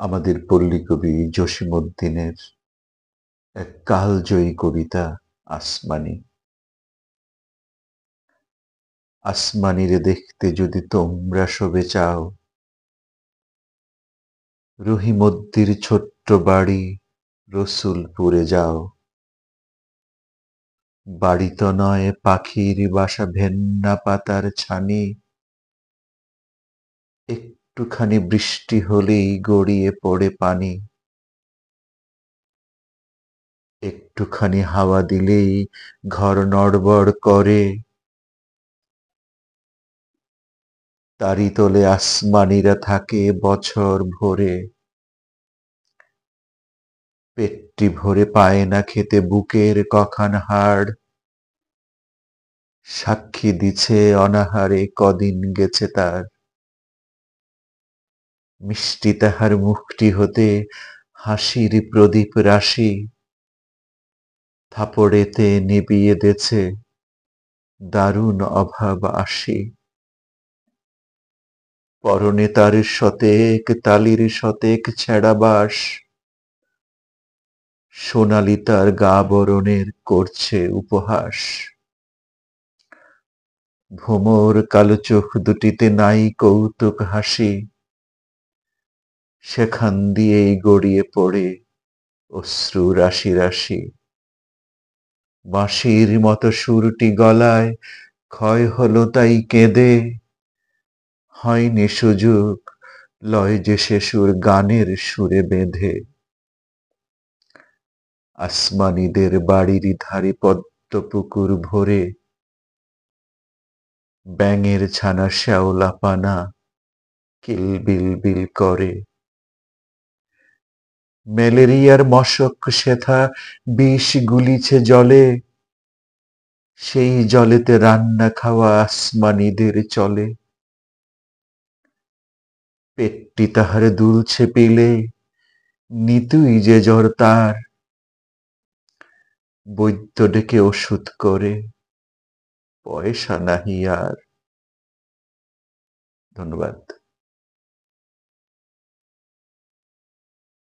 আমাদের পল্লী কবি জসীমউদ্দীনের এক কালজয়ী কবিতা আসমানী। আসমানীরে দেখতে যদি তোমরা শোবে চাও, রহিমদ্দির ছোট্ট বাড়ি রসুলপুরে যাও। বাড়ি তো নয় পাখির বাসা, ভেন্না পাতার ছানি, একটুখানি বৃষ্টি হলেই গড়িয়ে পড়ে পানি। একটুখানি হাওয়া দিলেই ঘর নড়বড় করে, তারি তলে আসমানীরা থাকে বছর ভরে। পেটটি ভরে পায় না খেতে বুকের কখান হাড়, সাক্ষী দিছে অনাহারে কদিন গেছে তার। মিষ্টি তাহার মুখটি হতে হাসির প্রদীপ রাশি, থাপড়েতে নিবিয়ে দেছে দারুণ অভাব আসি। পরনে তার শতেক তালির শতেক ছেঁড়া বাস, সোনালি তার গা বরণের করছে উপহাস। ভোমর কালো চোখ দুটিতে নাই কৌতুক হাসি, সেখান দিয়েই গড়িয়ে পড়ে অশ্রু রাশি রাশি। বাঁশির মতো সুরটি গলায় ক্ষয় হলো তাই কেঁদে, হয়নি সুযোগ লয় যে সে সুর গানের সুরে বেঁধে। আসমানীদের বাড়ির ধারে পদ্ম পুকুর ভরে, ব্যাঙের ছানা শ্যাওলা পানা কিলবিলবিল করে। ম্যালেরিয়ার মশক সেথা বিষ গুলিছে জলে, সেই জলেতে রান্না খাওয়া আসমানীদের চলে। পেটটি তাহার দুলছে পিলে, নিতুই যে জ্বর তার, বৈদ্য ডেকে ওষুধ করে পয়সা নাহি আর। ধন্যবাদ।